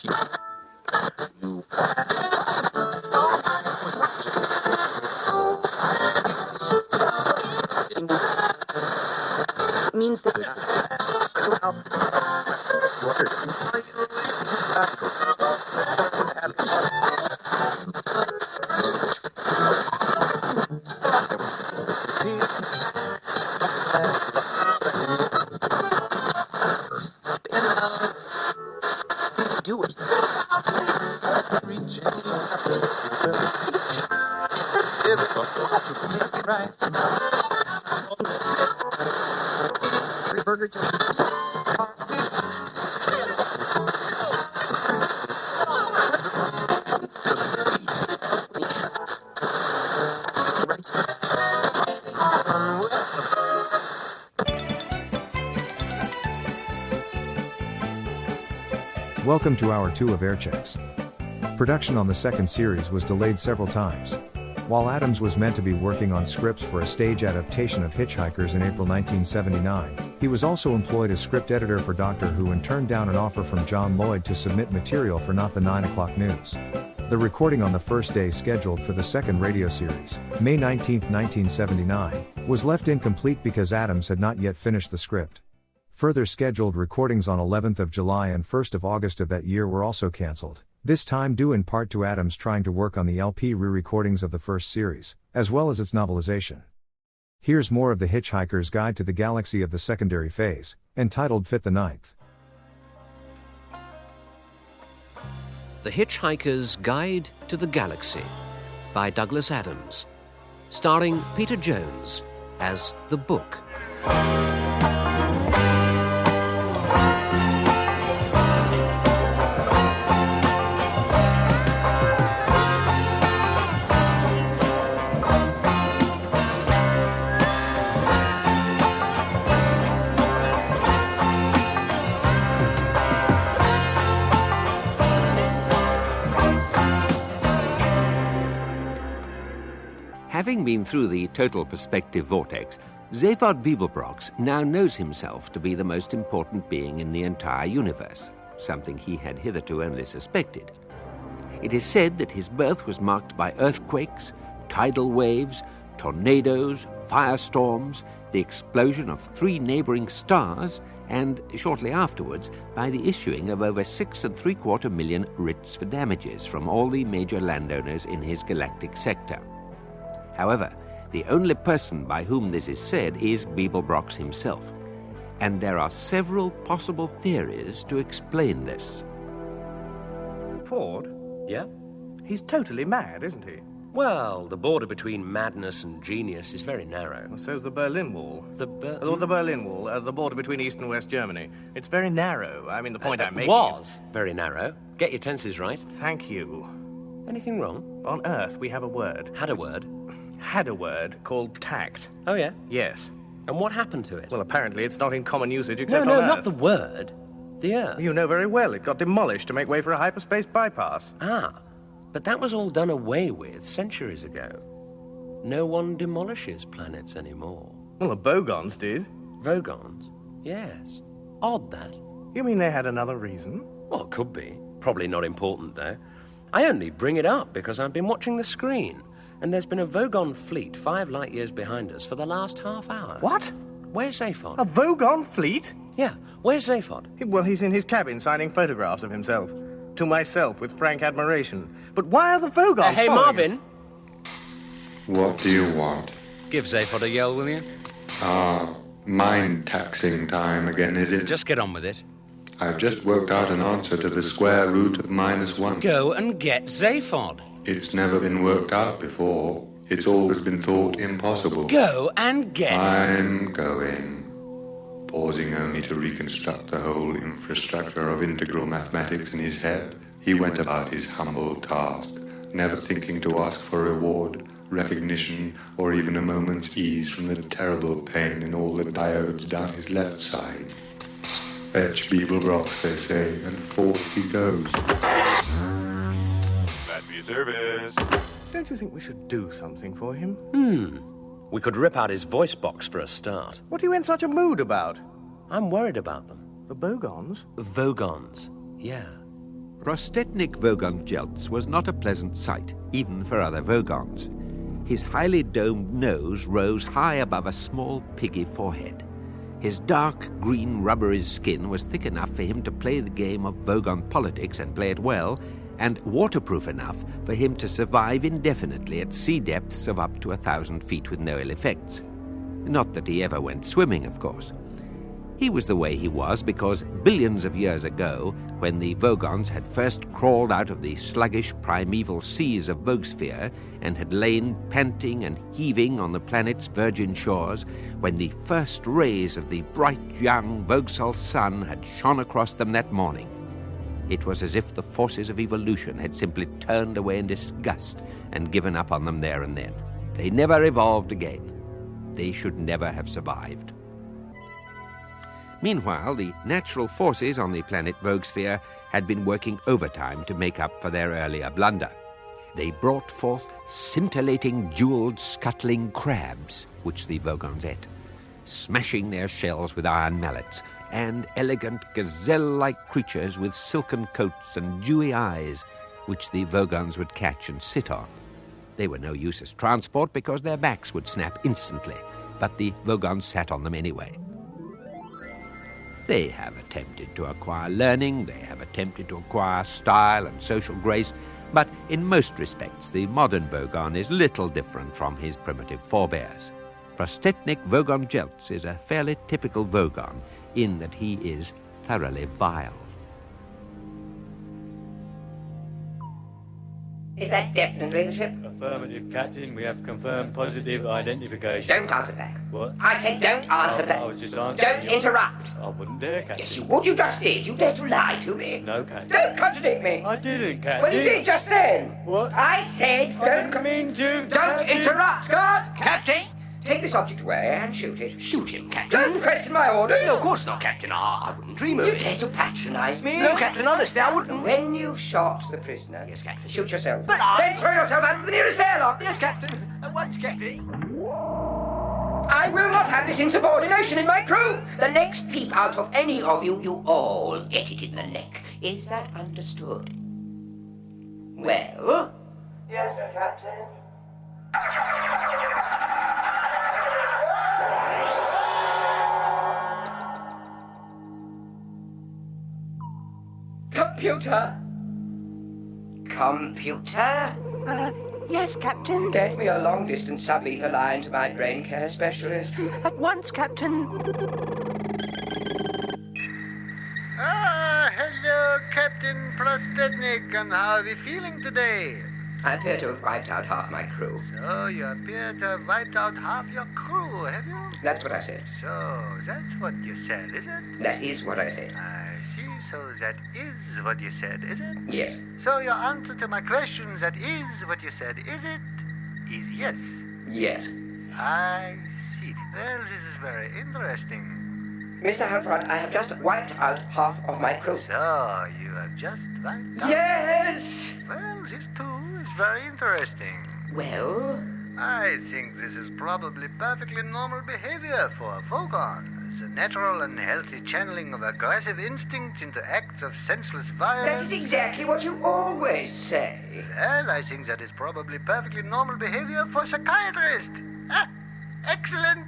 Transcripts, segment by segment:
Means that do it. Burger Welcome to Hour 2 of Air Checks. Production on the second series was delayed several times. While Adams was meant to be working on scripts for a stage adaptation of Hitchhikers in April 1979, he was also employed as script editor for Doctor Who and turned down an offer from John Lloyd to submit material for Not the 9 O'Clock News. The recording on the first day scheduled for the second radio series, May 19, 1979, was left incomplete because Adams had not yet finished the script. Further scheduled recordings on 11th of July and 1st of August of that year were also cancelled, this time due in part to Adams trying to work on the LP re-recordings of the first series, as well as its novelization. Here's more of The Hitchhiker's Guide to the Galaxy of the secondary phase, entitled Fit the Ninth. The Hitchhiker's Guide to the Galaxy by Douglas Adams, starring Peter Jones as the Book. Having been through the total perspective vortex, Zaphod Beeblebrox now knows himself to be the most important being in the entire universe, something he had hitherto only suspected. It is said that his birth was marked by earthquakes, tidal waves, tornadoes, firestorms, the explosion of 3 neighboring stars, and, shortly afterwards, by the issuing of over 6.75 million writs for damages from all the major landowners in his galactic sector. However, the only person by whom this is said is Beeblebrox himself, and there are several possible theories to explain this. Ford? Yeah? He's totally mad, isn't he? Well, the border between madness and genius is very narrow. Well, so's the Berlin Wall. The Berlin Wall, the border between East and West Germany. It's very narrow. I mean, the point I'm making was very narrow. Get your tenses right. Thank you. Anything wrong? On Earth, we have a word. Had a word Called tact. Oh, yeah? Yes. And what happened to it? Well, apparently it's not in common usage except No, on Earth. not the word. The Earth. You know very well. It got demolished to make way for a hyperspace bypass. Ah, but that was all done away with centuries ago. No one demolishes planets anymore. Well, the Bogons did. Vogons? Yes. Odd, that. You mean they had another reason? Well, it could be. Probably not important, though. I only bring it up because I've been watching the screen, and there's been a Vogon fleet 5 light years behind us for the last half hour. What? Where's Zaphod? A Vogon fleet? Yeah, where's Zaphod? Well, he's in his cabin signing photographs of himself. To myself, with frank admiration. But why are the Vogons Hey, Marvin! What do you want? Give Zaphod a yell, will you? Mind-taxing time again, is it? Just get on with it. I've just worked out an answer to the square root of -1. Go and get Zaphod. It's never been worked out before. It's always been thought impossible. Go and get... I'm going. Pausing only to reconstruct the whole infrastructure of integral mathematics in his head, he went about his humble task, never thinking to ask for reward, recognition, or even a moment's ease from the terrible pain in all the diodes down his left side. Fetch Beeblebrox, they say, and forth he goes. Service. Don't you think we should do something for him? We could rip out his voice box for a start. What are you in such a mood about? I'm worried about them. The Bogons? Vogons, yeah. Prostetnik Vogon Jeltz was not a pleasant sight, even for other Vogons. His highly domed nose rose high above a small, piggy forehead. His dark green rubbery skin was thick enough for him to play the game of Vogon politics and play it well, and waterproof enough for him to survive indefinitely at sea depths of up to 1,000 feet with no ill effects. Not that he ever went swimming, of course. He was the way he was because billions of years ago, when the Vogons had first crawled out of the sluggish primeval seas of Vogsphere and had lain panting and heaving on the planet's virgin shores, when the first rays of the bright young Vogsol sun had shone across them that morning, it was as if the forces of evolution had simply turned away in disgust and given up on them there and then. They never evolved again. They should never have survived. Meanwhile, the natural forces on the planet Vogsphere had been working overtime to make up for their earlier blunder. They brought forth scintillating, jeweled, scuttling crabs, which the Vogons ate, smashing their shells with iron mallets, and elegant gazelle-like creatures with silken coats and dewy eyes, which the Vogons would catch and sit on. They were no use as transport because their backs would snap instantly, but the Vogons sat on them anyway. They have attempted to acquire learning, they have attempted to acquire style and social grace, but in most respects the modern Vogon is little different from his primitive forebears. Prostetnik Vogon Jeltz is a fairly typical Vogon in that he is thoroughly vile. Is that definitely the ship? Affirmative, Captain. We have confirmed positive identification. Don't answer back. What? I said don't answer back. I was just answering. Don't interrupt. I wouldn't dare, Captain. Yes, you would. You just did. You dared to lie to me. No, Captain. Don't contradict me. I didn't, Captain. Well, you did just then. What? I said I don't... didn't mean to. Don't Captain. interrupt, guard! Captain! Take this object away and shoot it. Shoot him, Captain. Don't question my orders. No, of course not, Captain. I wouldn't dream of You it. dare to patronize me? No, Captain, honestly, I wouldn't. When you've shot the prisoner... Yes, Captain. Shoot yourself. But I- Then throw yourself out of the nearest airlock. Yes, Captain. At once, Captain. I will not have this insubordination in my crew. The next peep out of any of you, you all get it in the neck. Is that understood? Well? Yes, Captain. Computer. Computer? Yes, Captain. Get me a long-distance sub-ether line to my brain care specialist. At once, Captain. Hello, Captain Prostetnik, and how are we feeling today? I appear to have wiped out half my crew. So, you appear to have wiped out half your crew, have you? That's what I said. So, that's what you said, is it? That is what I said. I see, so that is what you said, is it? Yes. So, your answer to my question, that is what you said, is it? Is yes. Yes. I see. Well, this is very interesting. Mr. Halfrod, I have just wiped out half of my crew. So, you have just wiped out... Yes! Well, this too is very interesting. Well? I think this is probably perfectly normal behavior for a Vogon. It's a natural and healthy channeling of aggressive instincts into acts of senseless violence. That is exactly what you always say. Well, I think that is probably perfectly normal behavior for psychiatrists. Ah, excellent.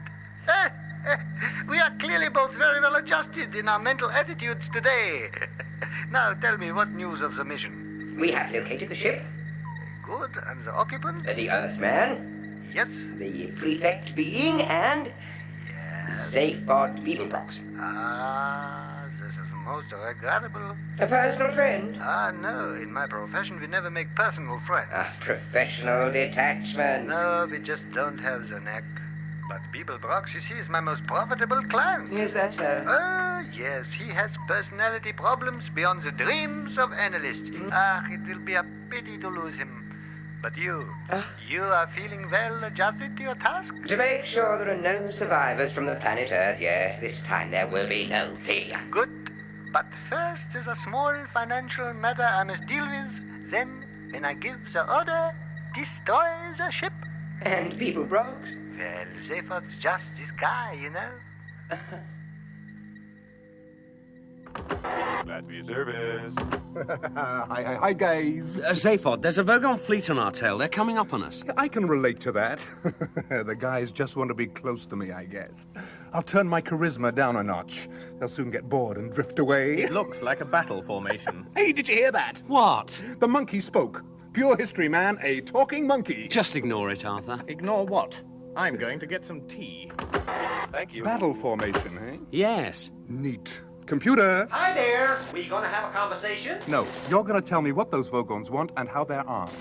We are clearly both very well adjusted in our mental attitudes today. Now, tell me, what news of the mission? We have located the ship. Good, and the occupant? The Earthman. Yes. The prefect being, and... Yes. Zaphod Beeblebrox. Ah, this is most regrettable. A personal friend. Ah, no. In my profession, we never make personal friends. Professional detachment. No, we just don't have the knack. But Beeblebrox, you see, is my most profitable client. Is that so? Yes. He has personality problems beyond the dreams of analysts. It will be a pity to lose him. But you are feeling well adjusted to your task? To make sure there are no survivors from the planet Earth, yes, this time there will be no failure. Good. But first, there's a small financial matter I must deal with. Then, when I give the order, destroy the ship. And Beeblebrox? Well, Zaphod's just this guy, you know. Glad for your service. Hi, guys. Zaphod, there's a Vogon fleet on our tail. They're coming up on us. I can relate to that. The guys just want to be close to me, I guess. I'll turn my charisma down a notch. They'll soon get bored and drift away. It looks like a battle formation. Hey, did you hear that? What? The monkey spoke. Pure history, man. A talking monkey. Just ignore it, Arthur. Ignore what? I'm going to get some tea. Thank you. Battle formation, eh? Yes. Neat. Computer. Hi there. We gonna have a conversation? No, you're going to tell me what those Vogons want and how they're armed.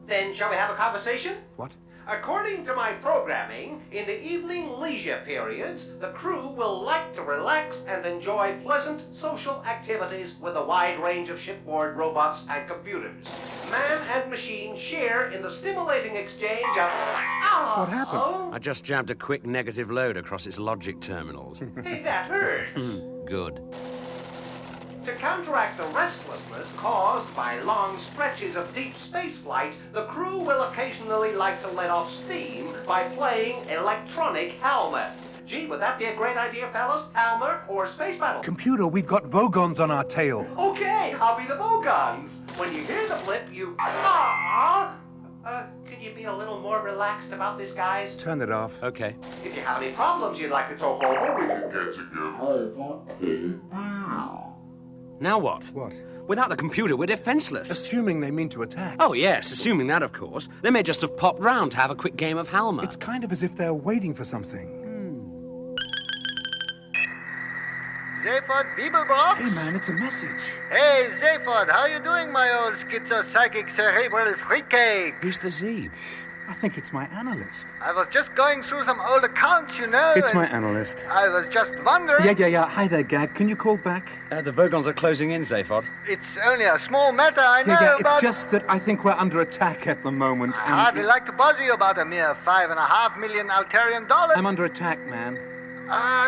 Then shall we have a conversation? What? According to my programming, in the evening leisure periods, the crew will like to relax and enjoy pleasant social activities with a wide range of shipboard robots and computers. Man and machine share in the stimulating exchange of... What happened? I just jabbed a quick negative load across its logic terminals. Hey, that hurt. Good. To counteract the restlessness caused by long stretches of deep space flight, the crew will occasionally like to let off steam by playing electronic Halmer. Gee, would that be a great idea, fellas? Halmer or space battle? Computer, we've got Vogons on our tail. Okay, I'll be the Vogons. When you hear the blip, you... could you be a little more relaxed about this, guys? Turn it off. Okay. If you have any problems you'd like to talk over, we can get together. Now what? What? Without the computer, we're defenseless. Assuming they mean to attack. Oh, yes, assuming that, of course. They may just have popped round to have a quick game of Halmer. It's kind of as if they're waiting for something. Zaphod Beeblebrox? Hey, man, it's a message. Hey, Zaphod, how you doing, my old schizo-psychic cerebral fruitcake? Who's the Zeeb? I think it's my analyst. I was just going through some old accounts, you know. It's my analyst. I was just wondering... Yeah. Hi there, Gag. Can you call back? The Vogons are closing in, Zaphod. It's only a small matter, I know, Yeah, it's but... just that I think we're under attack at the moment, I and... hardly like to bother you about a mere $5.5 million Altarian dollars. I'm under attack, man.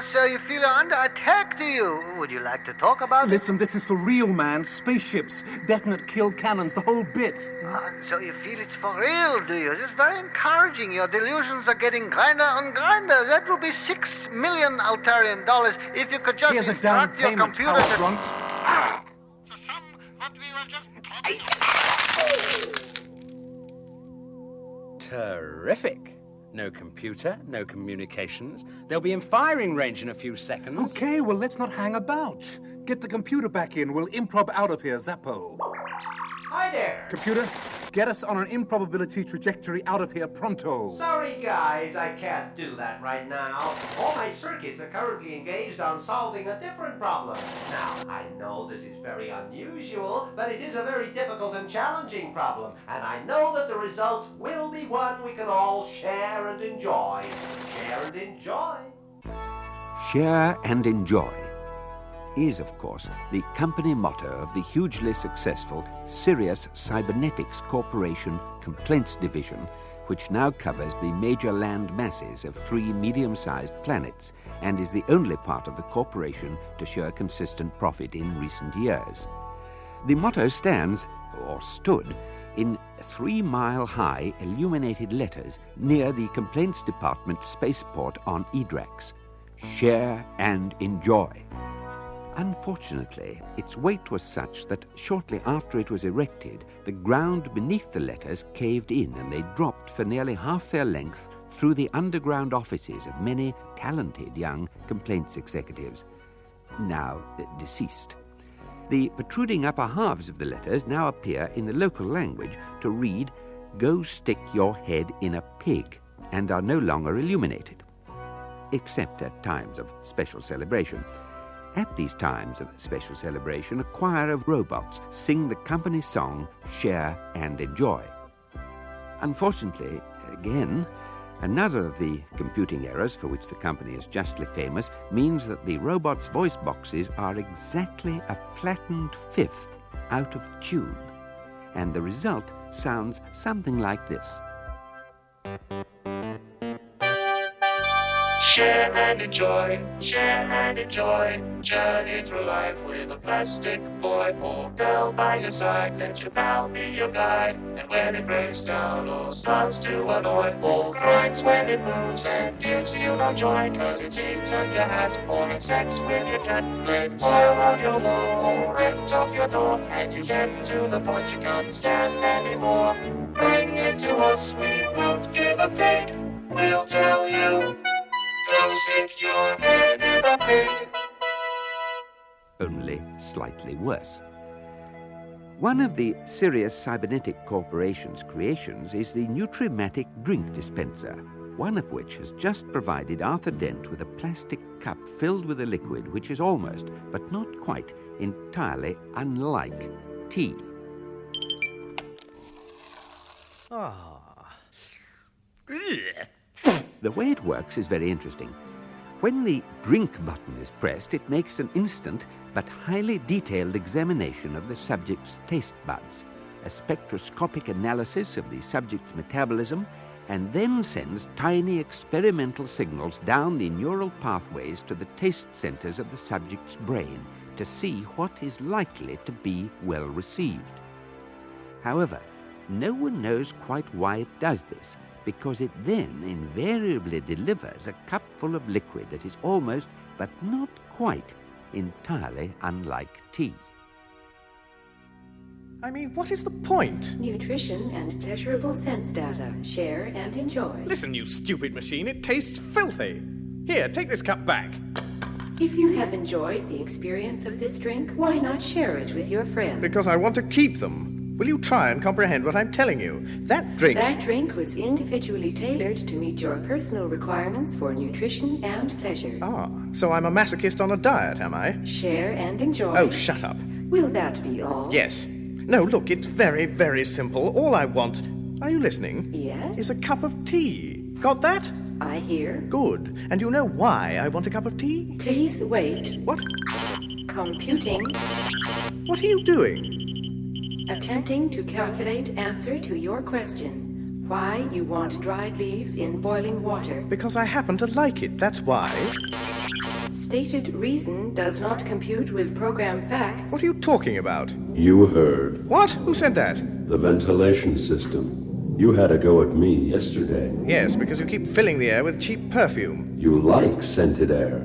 So you feel you're under attack, do you? Would you like to talk about it? Listen, this is for real, man. Spaceships, detonate kill cannons, the whole bit. So you feel it's for real, do you? This is very encouraging. Your delusions are getting grinder and grinder. That will be $6 million Altarian dollars if you could just Here's a down instruct your payment, computer to... Trunks. The sum what we were just talking about. Terrific. No computer, no communications. They'll be in firing range in a few seconds. Okay, well, let's not hang about. Get the computer back in. We'll improv out of here, Zappo. Hi there. Computer, get us on an improbability trajectory out of here pronto. Sorry, guys, I can't do that right now. All my circuits are currently engaged on solving a different problem. Now, I know this is very unusual, but it is a very difficult and challenging problem, and I know that the result will be one we can all share and enjoy. Share and enjoy. Share and enjoy is, of course, the company motto of the hugely successful Sirius Cybernetics Corporation Complaints Division, which now covers the major land masses of 3 medium-sized planets and is the only part of the corporation to show a consistent profit in recent years. The motto stands, or stood, in 3-mile-high illuminated letters near the Complaints Department spaceport on Edrax. Share and enjoy. Unfortunately, its weight was such that shortly after it was erected, the ground beneath the letters caved in and they dropped for nearly half their length through the underground offices of many talented young complaints executives, now deceased. The protruding upper halves of the letters now appear in the local language to read, "Go stick your head in a pig," and are no longer illuminated, except at times of special celebration. At these times of special celebration, a choir of robots sing the company song, Share and Enjoy. Unfortunately, again, another of the computing errors for which the company is justly famous means that the robots' voice boxes are exactly a flattened fifth out of tune, and the result sounds something like this. Share and enjoy, journey through life with a plastic boy or girl by your side. Let your pal be your guide, and when it breaks down or starts to annoy, or grinds when it moves and gives you no joy, 'cause it eats at your hat or had sex with your cat, let oil on your lawn or out of your door, and you get to the point you can't stand anymore. Bring it to us, we won't give a fig. We'll tell you, go stick your head in a pig. Only slightly worse. One of the Sirius Cybernetic Corporation's creations is the Nutrimatic drink dispenser, one of which has just provided Arthur Dent with a plastic cup filled with a liquid which is almost, but not quite, entirely unlike tea. The way it works is very interesting. When the drink button is pressed, it makes an instant but highly detailed examination of the subject's taste buds, a spectroscopic analysis of the subject's metabolism, and then sends tiny experimental signals down the neural pathways to the taste centers of the subject's brain to see what is likely to be well received. However, no one knows quite why it does this, because it then invariably delivers a cup full of liquid that is almost, but not quite, entirely unlike tea. I mean, what is the point? Nutrition and pleasurable sense data. Share and enjoy. Listen, you stupid machine, it tastes filthy. Here, take this cup back. If you have enjoyed the experience of this drink, why not share it with your friends? Because I want to keep them. Will you try and comprehend what I'm telling you? That drink was individually tailored to meet your personal requirements for nutrition and pleasure. Ah, so I'm a masochist on a diet, am I? Share and enjoy. Oh, shut up. Will that be all? Yes. No, look, it's very, very simple. All I want, are you listening? Yes. Is a cup of tea. Got that? I hear. Good. And you know why I want a cup of tea? Please wait. What? Computing. What are you doing? Attempting to calculate answer to your question. Why you want dried leaves in boiling water. Because I happen to like it, that's why. Stated reason does not compute with program facts. What are you talking about? You heard. What? Who said that? The ventilation system. You had a go at me yesterday. Yes, because you keep filling the air with cheap perfume. You like scented air.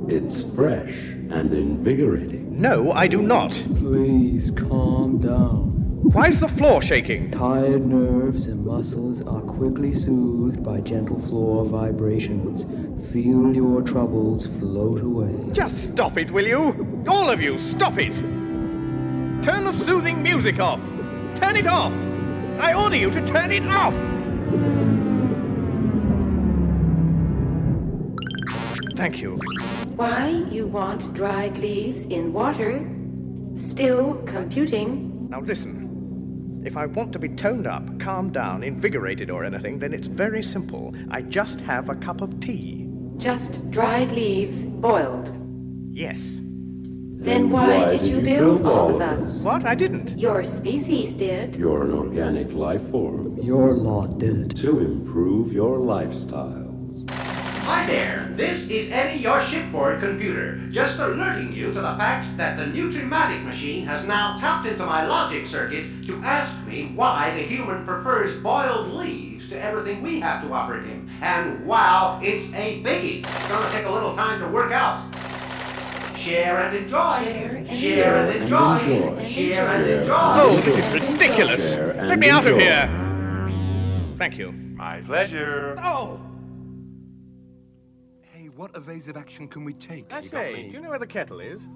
It's fresh and invigorating. No, I do not. Please calm down. Why is the floor shaking? Tired nerves and muscles are quickly soothed by gentle floor vibrations. Feel your troubles float away. Just stop it, will you? All of you, stop it! Turn the soothing music off! Turn it off! I order you to turn it off! Thank you. Why you want dried leaves in water? Still computing. Now listen. If I want to be toned up, calmed down, invigorated or anything, then it's very simple. I just have a cup of tea. Just dried leaves boiled. Yes. Then why did you build all of us? What? I didn't. Your species did. You're an organic life form. Your lot did. To improve your lifestyles. Hi there, this is Eddie, your shipboard computer, just alerting you to the fact that the Nutrimatic machine has now tapped into my logic circuits to ask me why the human prefers boiled leaves to everything we have to offer him. And wow, it's a biggie. It's gonna take a little time to work out. Share and enjoy. Share and enjoy. Share and enjoy. Oh, this is ridiculous. Let me out of here. Thank you. My pleasure. Oh! What evasive action can we take? I say, do you know where the kettle is?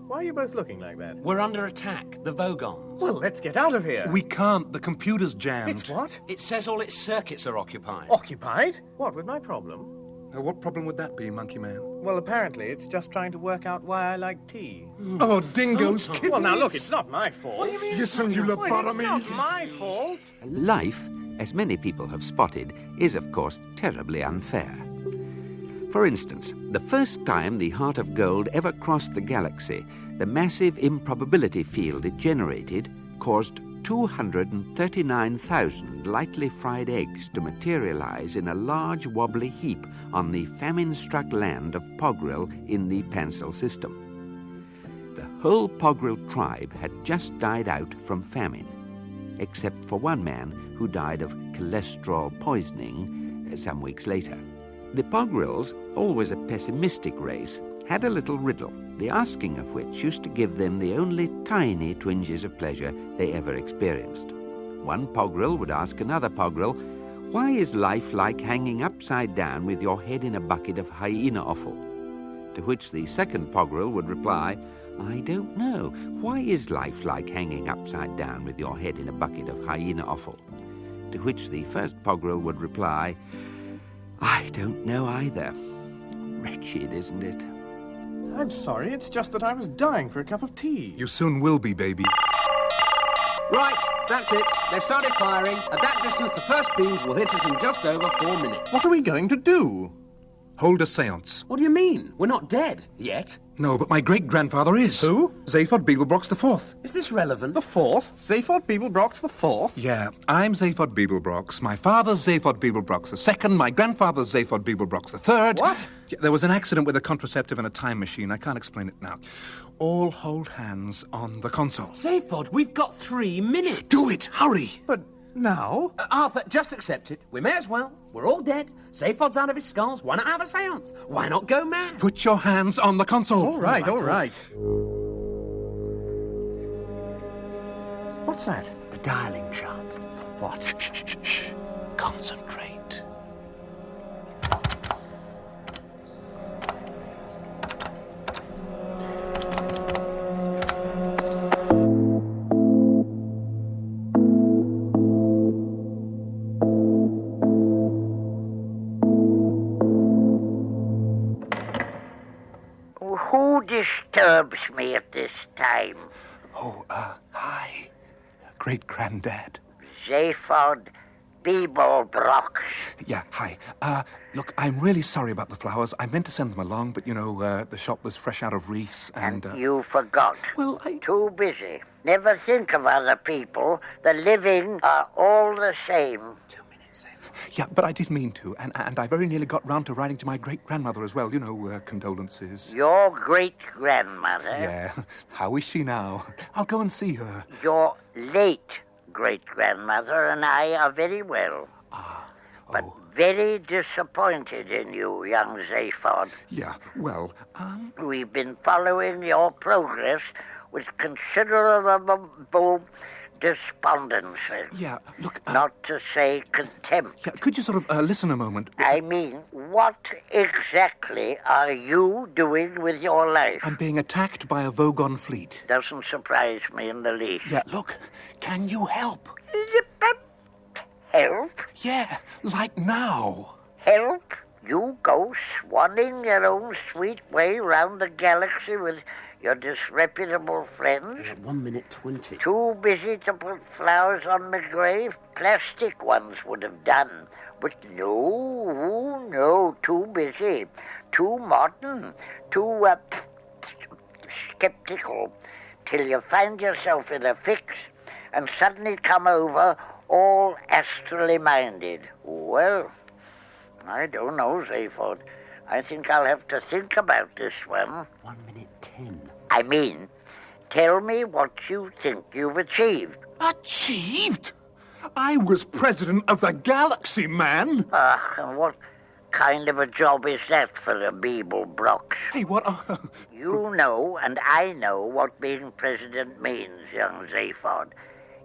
Why are you both looking like that? We're under attack, the Vogons. Well, let's get out of here. We can't. The computer's jammed. It's what? It says all its circuits are occupied. Occupied? What, with my problem? What problem would that be, Monkey Man? Well, apparently it's just trying to work out why I like tea. Oh, dingoes, kidneys. Well, now look, it's not my fault. What do you mean? Listen, you lobotomy. It's not my fault. Life, as many people have spotted, is of course terribly unfair. For instance, the first time the Heart of Gold ever crossed the galaxy, the massive improbability field it generated caused 239,000 lightly fried eggs to materialize in a large wobbly heap on the famine-struck land of Pogril in the Pansel system. The whole Pogril tribe had just died out from famine, except for one man who died of cholesterol poisoning some weeks later. The Pogrils, always a pessimistic race, had a little riddle, the asking of which used to give them the only tiny twinges of pleasure they ever experienced. One pogrel would ask another pogrel, "Why is life like hanging upside down with your head in a bucket of hyena offal?" To which the second pogrel would reply, "I don't know. Why is life like hanging upside down with your head in a bucket of hyena offal?" To which the first pogrel would reply, "I don't know either." Wretched, isn't it? I'm sorry, it's just that I was dying for a cup of tea. You soon will be, baby. Right, that's it. They've started firing. At that distance, the first beams will hit us in just over 4 minutes. What are we going to do? Hold a séance. What do you mean? We're not dead yet. No, but my great-grandfather is. Who? Zaphod Beeblebrox the Fourth. Is this relevant? The Fourth? Zaphod Beeblebrox the Fourth? Yeah, I'm Zaphod Beeblebrox. My father's Zaphod Beeblebrox the Second. My grandfather's Zaphod Beeblebrox the Third. What? Yeah, there was an accident with a contraceptive and a time machine. I can't explain it now. All hold hands on the console. Zaphod, we've got 3 minutes. Do it! Hurry! But now? Arthur, just accept it. We may as well. We're all dead. Zaphod's out of his skulls. Why not have a séance? Why not go mad? Put your hands on the console. All right. What's that? The dialing chart. What? Shh. Concentrate. Who disturbs me at this time? Oh, hi. Great-granddad. Zaphod Beeblebrox. Yeah, hi. Look, I'm really sorry about the flowers. I meant to send them along, but, the shop was fresh out of wreaths and... You forgot. Well, Too busy. Never think of other people. The living are all the same. 2 minutes, Zaphod. Yeah, but I did mean to, and I very nearly got round to writing to my great-grandmother as well. Condolences. Your great-grandmother? Yeah. How is she now? I'll go and see her. Your late great-grandmother and I are very well. But very disappointed in you, young Zaphod. Yeah, well, We've been following your progress with considerable despondency. Yeah, look... Not to say contempt. Yeah, could you sort of listen a moment? I mean, what exactly are you doing with your life? I'm being attacked by a Vogon fleet. Doesn't surprise me in the least. Yeah, look, can you help? Help? Yeah, like now. Help? You go swanning your own sweet way round the galaxy with your disreputable friends? 1 minute 20. Too busy to put flowers on my grave? Plastic ones would have done. But no, too busy. Too modern. Too, skeptical. Till you find yourself in a fix and suddenly come over all astrally minded. Well, I don't know, Zaphod. I think I'll have to think about this one. 1 minute 10. I mean, tell me what you think you've achieved. Achieved? I was president of the galaxy, man. And what kind of a job is that for a Beeblebrox? Hey, what? You know and I know what being president means, young Zaphod.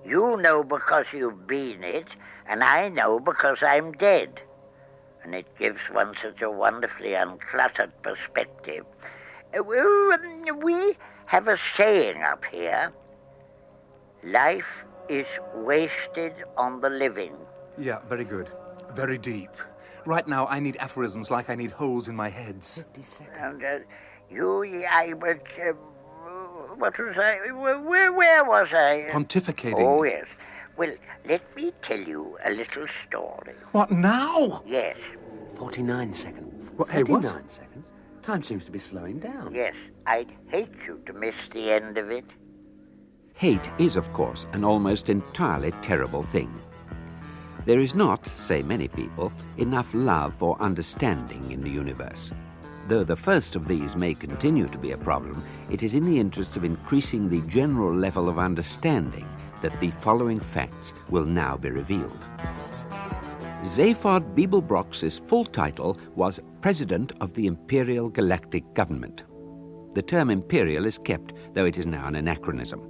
You know because you've been it, and I know because I'm dead. And it gives one such a wonderfully uncluttered perspective. We have a saying up here. Life is wasted on the living. Yeah, very good. Very deep. Right now, I need aphorisms like I need holes in my heads. 50 seconds. And what was I? Where was I? Pontificating. Oh, yes. Well, let me tell you a little story. What, now? Yes. 49 seconds. What, hey, 49 what? seconds? Time seems to be slowing down. Yes, I'd hate you to miss the end of it. Hate is, of course, an almost entirely terrible thing. There is not, say many people, enough love or understanding in the universe. Though the first of these may continue to be a problem, it is in the interest of increasing the general level of understanding that the following facts will now be revealed. Zaphod Beeblebrox's full title was President of the Imperial Galactic Government. The term imperial is kept, though it is now an anachronism.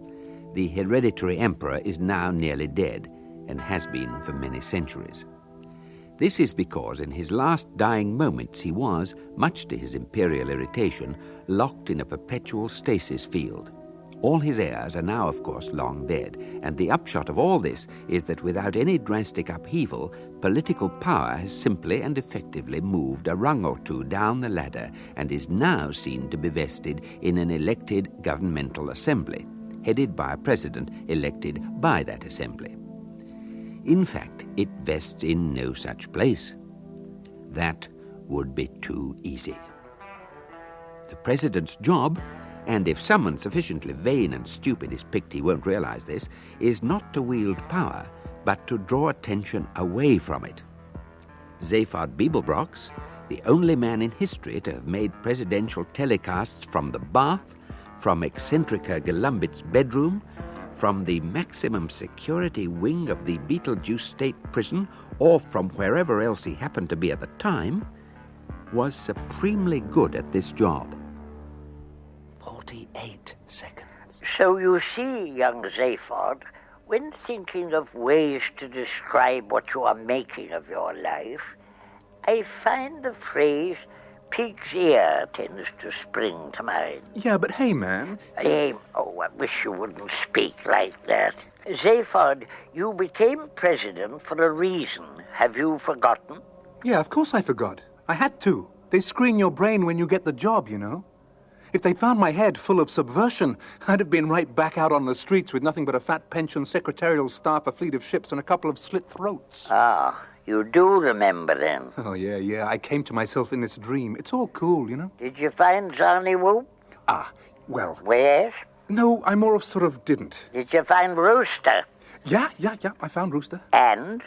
The hereditary emperor is now nearly dead, and has been for many centuries. This is because in his last dying moments he was, much to his imperial irritation, locked in a perpetual stasis field. All his heirs are now, of course, long dead, and the upshot of all this is that without any drastic upheaval, political power has simply and effectively moved a rung or two down the ladder and is now seen to be vested in an elected governmental assembly, headed by a president elected by that assembly. In fact, it vests in no such place. That would be too easy. The president's job, and if someone sufficiently vain and stupid is picked, he won't realize this, is not to wield power, but to draw attention away from it. Zaphod Beeblebrox, the only man in history to have made presidential telecasts from the bath, from Eccentrica Galumbit's bedroom, from the maximum security wing of the Beetlejuice State Prison, or from wherever else he happened to be at the time, was supremely good at this job. 48 seconds. So you see, young Zaphod, when thinking of ways to describe what you are making of your life, I find the phrase pig's ear tends to spring to mind. Yeah, but hey, man. Hey, oh, I wish you wouldn't speak like that. Zaphod, you became president for a reason. Have you forgotten? Yeah, of course I forgot. I had to. They screen your brain when you get the job, you know. If they'd found my head full of subversion, I'd have been right back out on the streets with nothing but a fat pension, secretarial staff, a fleet of ships, and a couple of slit throats. Ah, you do remember then. Oh, yeah. I came to myself in this dream. It's all cool, you know. Did you find Zarny Whoop? Ah, well... Where? No, I more of sort of didn't. Did you find Rooster? Yeah, I found Rooster. And?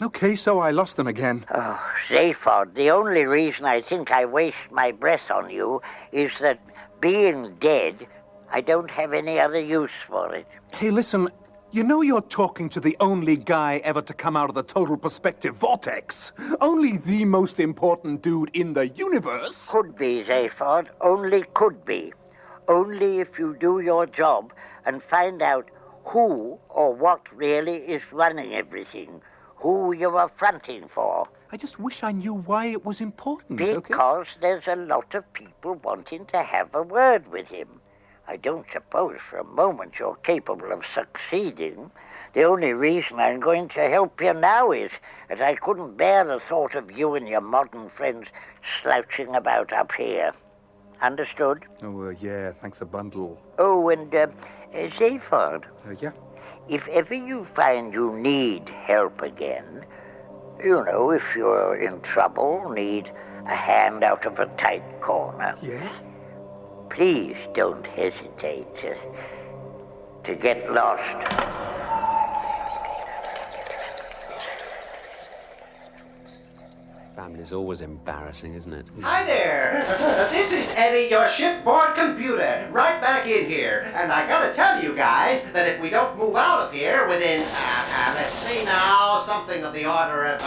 Okay, so I lost them again. Oh, Zaphod, the only reason I think I waste my breath on you is that being dead, I don't have any other use for it. Hey, listen, you know you're talking to the only guy ever to come out of the total perspective vortex. Only the most important dude in the universe. Could be, Zaphod. Only could be. Only if you do your job and find out who or what really is running everything. Who you are fronting for. I just wish I knew why it was important, Because there's a lot of people wanting to have a word with him. I don't suppose for a moment you're capable of succeeding. The only reason I'm going to help you now is that I couldn't bear the thought of you and your modern friends slouching about up here. Understood? Oh, yeah, thanks a bundle. Oh, and, Zaphod. Yeah? If ever you find you need help again, you know, if you're in trouble, need a hand out of a tight corner. Yeah? Please don't hesitate to get lost. Family's always embarrassing, isn't it? Hi there! This is Eddie, your shipboard computer, right back in here. And I gotta tell you guys that if we don't move out of here within, let's see now, something of the order of,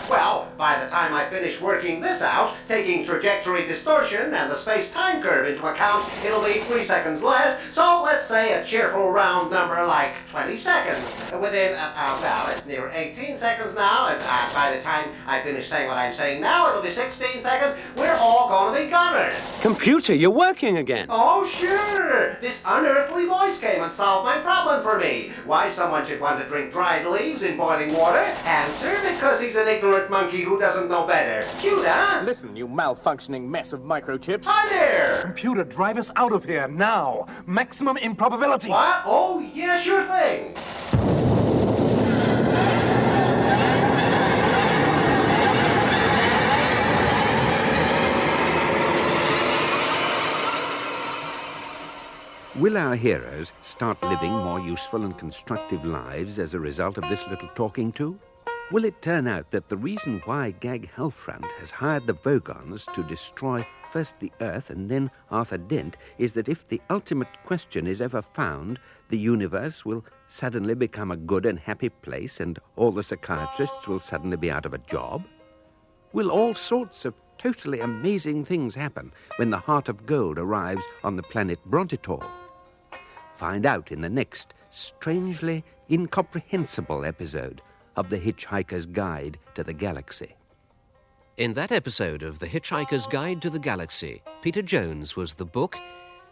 well, by the time I finish working this out, taking trajectory distortion and the space-time curve into account, it'll be 3 seconds less. So let's say a cheerful round number like 20 seconds. Within, well, it's near 18 seconds now, and by the time I finish saying what I'm saying now, it'll be 16 seconds. We're all gonna be goners. Computer, you're working again. Oh, sure. This unearthly voice came and solved my problem for me. Why someone should want to drink dried leaves in boiling water? Answer, because he's an ignorant monkey who doesn't know better. Cute, huh? Listen, you malfunctioning mess of microchips. Hi there. Computer, drive us out of here now. Maximum improbability. What? Oh, yeah, sure thing. Will our heroes start living more useful and constructive lives as a result of this little talking to? Will it turn out that the reason why Gag Healthfront has hired the Vogons to destroy first the Earth and then Arthur Dent is that if the ultimate question is ever found, the universe will suddenly become a good and happy place and all the psychiatrists will suddenly be out of a job? Will all sorts of totally amazing things happen when the Heart of Gold arrives on the planet Brontitor? Find out in the next strangely incomprehensible episode of The Hitchhiker's Guide to the Galaxy. In that episode of The Hitchhiker's Guide to the Galaxy, Peter Jones was the book,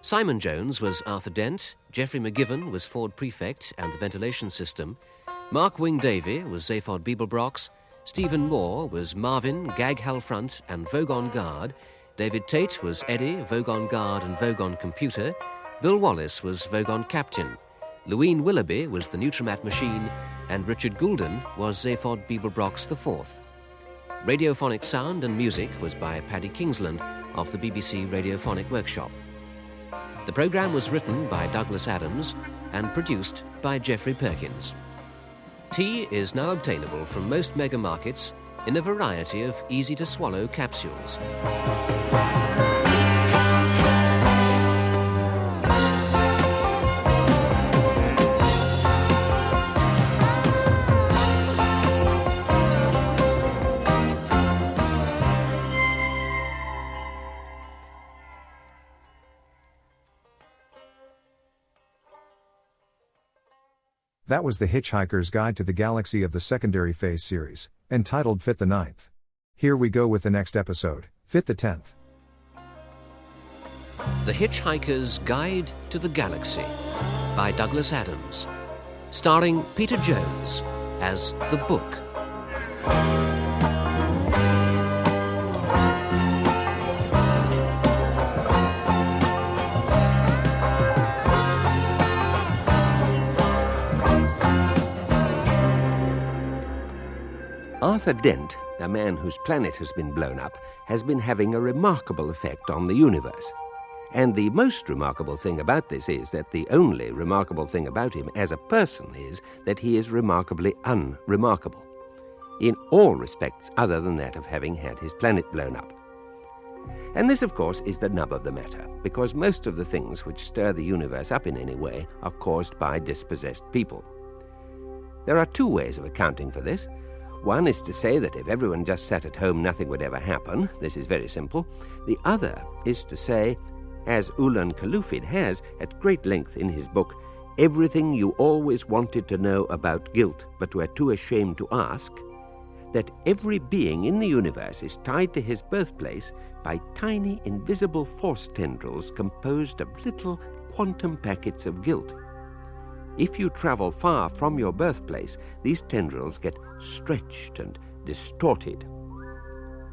Simon Jones was Arthur Dent, Geoffrey McGiven was Ford Prefect and the ventilation system, Mark Wing Davey was Zaphod Beeblebrox, Stephen Moore was Marvin, Gag Halfront and Vogon Guard, David Tate was Eddie, Vogon Guard and Vogon Computer, Bill Wallace was Vogon Captain, Louine Willoughby was the Nutrimat Machine, and Richard Goulden was Zaphod Beeblebrox IV. Radiophonic sound and music was by Paddy Kingsland of the BBC Radiophonic Workshop. The programme was written by Douglas Adams and produced by Geoffrey Perkins. Tea is now obtainable from most mega markets in a variety of easy-to-swallow capsules. That was The Hitchhiker's Guide to the Galaxy of the Secondary Phase series, entitled Fit the Ninth. Here we go with the next episode, Fit the 10th. The Hitchhiker's Guide to the Galaxy by Douglas Adams, starring Peter Jones as the book. Arthur Dent, a man whose planet has been blown up, has been having a remarkable effect on the universe. And the most remarkable thing about this is that the only remarkable thing about him as a person is that he is remarkably unremarkable, in all respects other than that of having had his planet blown up. And this, of course, is the nub of the matter, because most of the things which stir the universe up in any way are caused by dispossessed people. There are two ways of accounting for this. One is to say that if everyone just sat at home, nothing would ever happen. This is very simple. The other is to say, as Ulan Kalufid has at great length in his book, Everything You Always Wanted to Know About Guilt But Were Too Ashamed to Ask, that every being in the universe is tied to his birthplace by tiny invisible force tendrils composed of little quantum packets of guilt. If you travel far from your birthplace, these tendrils get stretched and distorted.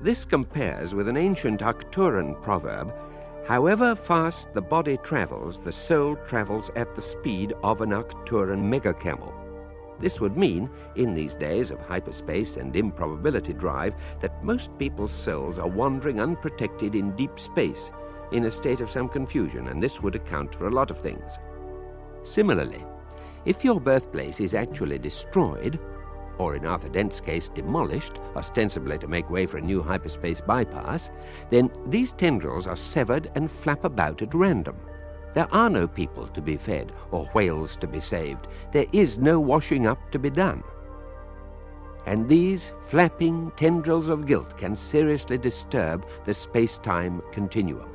This compares with an ancient Arcturan proverb, however fast the body travels, the soul travels at the speed of an Arcturan megacamel. This would mean, in these days of hyperspace and improbability drive, that most people's souls are wandering unprotected in deep space, in a state of some confusion, and this would account for a lot of things. Similarly, if your birthplace is actually destroyed, or in Arthur Dent's case demolished, ostensibly to make way for a new hyperspace bypass, then these tendrils are severed and flap about at random. There are no people to be fed or whales to be saved. There is no washing up to be done. And these flapping tendrils of guilt can seriously disturb the space-time continuum.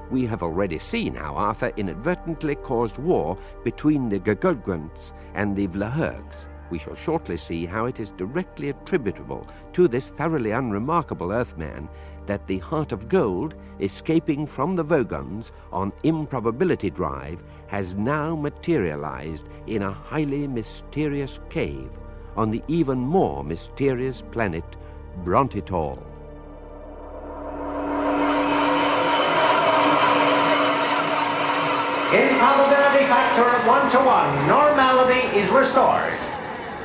We have already seen how Arthur inadvertently caused war between the Gagogwants and the Vlahergs. We shall shortly see how it is directly attributable to this thoroughly unremarkable Earthman that the Heart of Gold, escaping from the Vogons on improbability drive, has now materialized in a highly mysterious cave on the even more mysterious planet Brontitor. Improbability factor of 1 to 1. Normality is restored.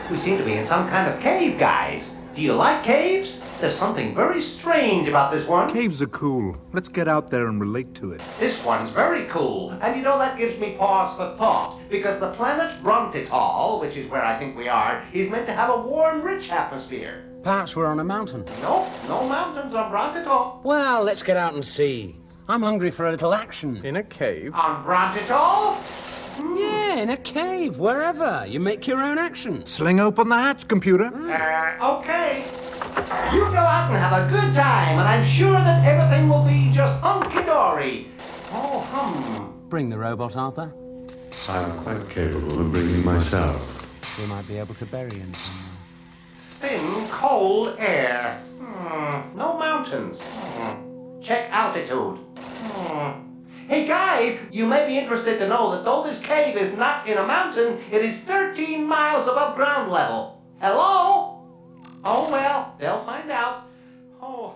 We seem to be in some kind of cave, guys. Do you like caves? There's something very strange about this one. Caves are cool. Let's get out there and relate to it. This one's very cool. And you know, that gives me pause for thought. Because the planet Brontitor, which is where I think we are, is meant to have a warm, rich atmosphere. Perhaps we're on a mountain. Nope, no mountains on Brontitor. Well, let's get out and see. I'm hungry for a little action. In a cave? On Brontitor? Yeah, in a cave, wherever. You make your own action. Sling open the hatch, computer. Okay. You go out and have a good time, and I'm sure that everything will be just hunky-dory. Oh, Bring the robot, Arthur. I'm quite capable of bringing myself. We might be able to bury him somewhere. Thin, cold air. No mountains. Check altitude. Hey guys, you may be interested to know that though this cave is not in a mountain, it is 13 miles above ground level. Hello? Oh well, they'll find out. Oh,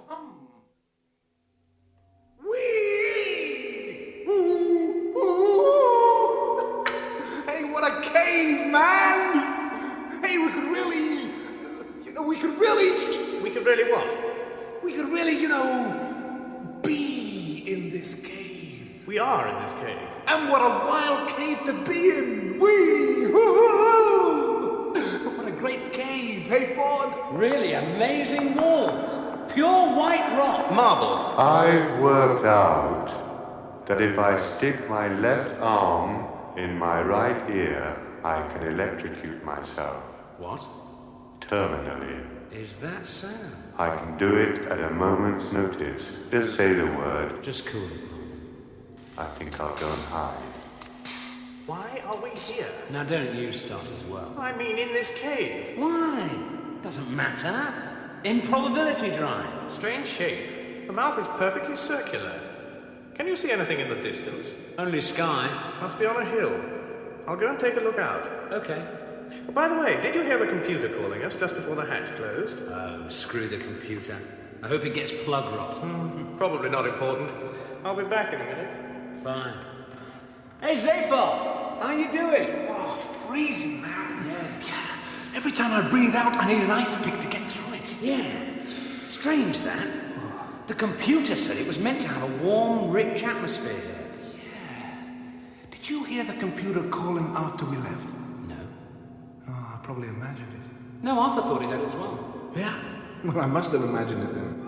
Whee! Ooh, ooh. Hey, what a cave, man! Hey, we could really, we could really what? We could really, be in this cave. We are in this cave. And what a wild cave to be in! Whee! Hoo-hoo-hoo! What a great cave, hey, Ford? Really amazing walls. Pure white rock. Marble. I've worked out that if I stick my left arm in my right ear, I can electrocute myself. What? Terminally. Is that so? I can do it at a moment's notice. Just say the word. Just cool it. I think I'll go and hide. Why are we here? Now don't you start as well. I mean, in this cave. Why? Doesn't matter. Improbability drive. Strange shape. The mouth is perfectly circular. Can you see anything in the distance? Only sky. Must be on a hill. I'll go and take a look out. Okay. By the way, did you hear the computer calling us just before the hatch closed? Oh, screw the computer. I hope it gets plug rot. Probably not important. I'll be back in a minute. Fine. Hey, Zaphod! How you doing? Oh, freezing, man. Yeah. Every time I breathe out, I need an ice pick to get through it. Yeah. Strange, that. The computer said it was meant to have a warm, rich atmosphere. Yeah. Did you hear the computer calling after we left? No. Oh, I probably imagined it. No, Arthur thought he heard it as well. Yeah? Well, I must have imagined it then.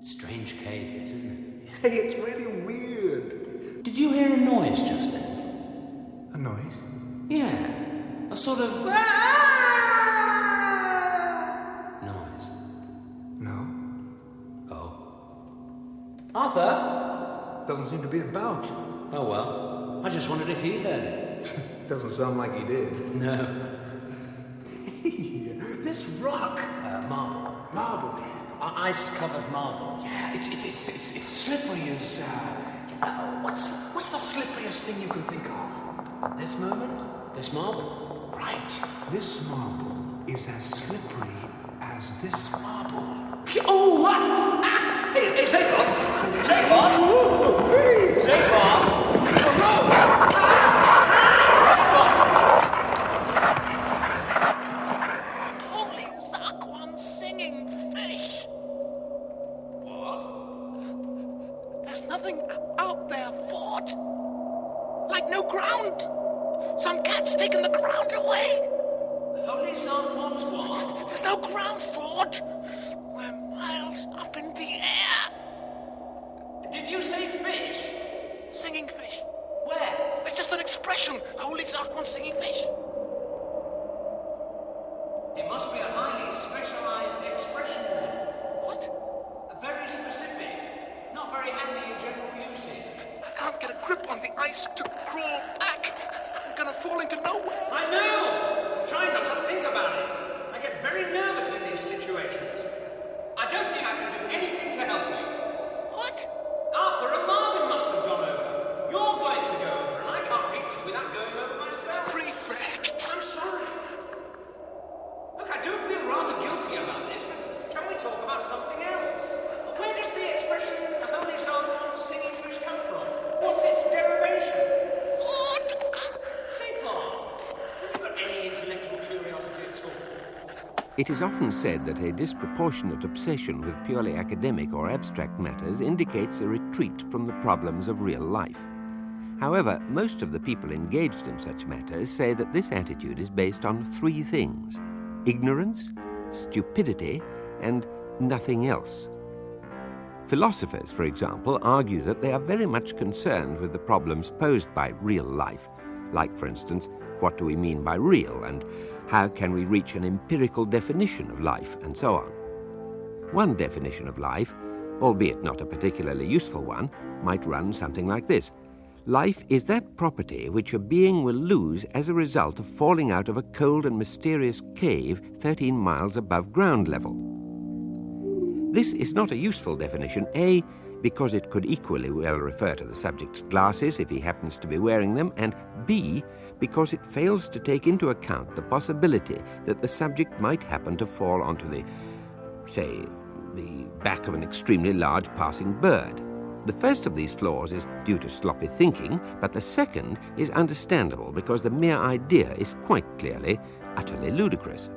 Strange cave, this, isn't it? Hey, it's really weird. Did you hear a noise just then? A noise? Yeah. A sort of... noise. No. Oh. Arthur? Doesn't seem to be about. Oh, well. I just wondered if he'd heard it. Doesn't sound like he did. No. Hey, this rock. Marble. Marble, yeah. Ice-covered marble. Yeah, it's slippery as, what's the slipperiest thing you can think of? At this moment? This marble? Right. This marble is as slippery as this marble. Oh, what? Ah! Hey, Zaphod! Zaphod! Zaphod! Holy Zarquan singing fish! What? There's nothing out there, Ford. Like no ground. Some cat's taken the ground away. Holy Zarquan's what? There's no ground, Ford. We're miles up in the air. Did you say fish? Singing fish. Where? It's just an expression. Holy Zarquan singing fish. It must be a highly specialized expression then. What? Very specific. Not very handy in general usage. I can't get a grip on the ice to crawl back. I'm gonna fall into nowhere. I know! Try not to think about it. I get very nervous in these situations. I don't think I can do anything to help you. What? Arthur and Marvin must have gone over. You're going to go over, and I can't reach you without going over myself. Prefect! I'm sorry. Look, I do feel rather guilty about this, but can we talk about something else? Where does the expression Holy Zarquan singing fish come from? What's its derivation? What? Zaphod, have you got any intellectual curiosity at all? It is often said that a disproportionate obsession with purely academic or abstract matters indicates a retreat from the problems of real life. However, most of the people engaged in such matters say that this attitude is based on three things: ignorance, stupidity, and nothing else. Philosophers, for example, argue that they are very much concerned with the problems posed by real life, like, for instance, what do we mean by real, and how can we reach an empirical definition of life, and so on. One definition of life, albeit not a particularly useful one, might run something like this. Life is that property which a being will lose as a result of falling out of a cold and mysterious cave 13 miles above ground level. This is not a useful definition, A, because it could equally well refer to the subject's glasses if he happens to be wearing them, and B, because it fails to take into account the possibility that the subject might happen to fall onto the, say, the back of an extremely large passing bird. The first of these flaws is due to sloppy thinking, but the second is understandable because the mere idea is quite clearly utterly ludicrous.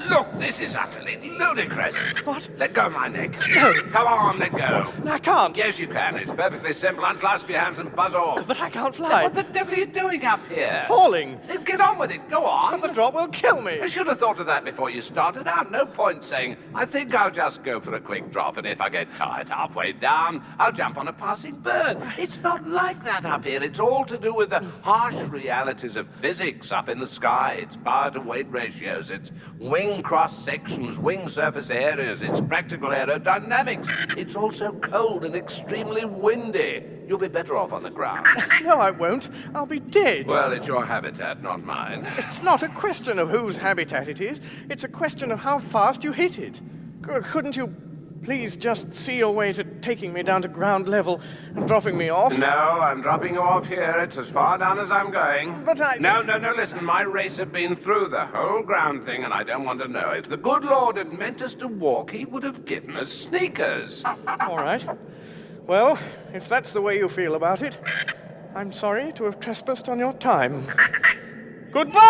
Look, this is utterly ludicrous. What? Let go of my neck. No. Come on, let go. I can't. Yes, you can. It's perfectly simple. Unclasp your hands and buzz off. But I can't fly. What the devil are you doing up here? Falling. Then get on with it. Go on. But the drop will kill me. I should have thought of that before you started out. No point saying, I think I'll just go for a quick drop, and if I get tired halfway down, I'll jump on a passing bird. It's not like that up here. It's all to do with the harsh realities of physics up in the sky. It's power-to-weight ratios. It's wing cross-sections, wing surface areas. It's practical aerodynamics. It's also cold and extremely windy. You'll be better off on the ground. No, I won't. I'll be dead. Well, it's your habitat, not mine. It's not a question of whose habitat it is. It's a question of how fast you hit it. Couldn't you please just see your way to taking me down to ground level and dropping me off? No, I'm dropping you off here. It's as far down as I'm going. But I... No, listen. My race had been through the whole ground thing, and I don't want to know. If the good Lord had meant us to walk, he would have given us sneakers. All right. Well, if that's the way you feel about it, I'm sorry to have trespassed on your time. Goodbye!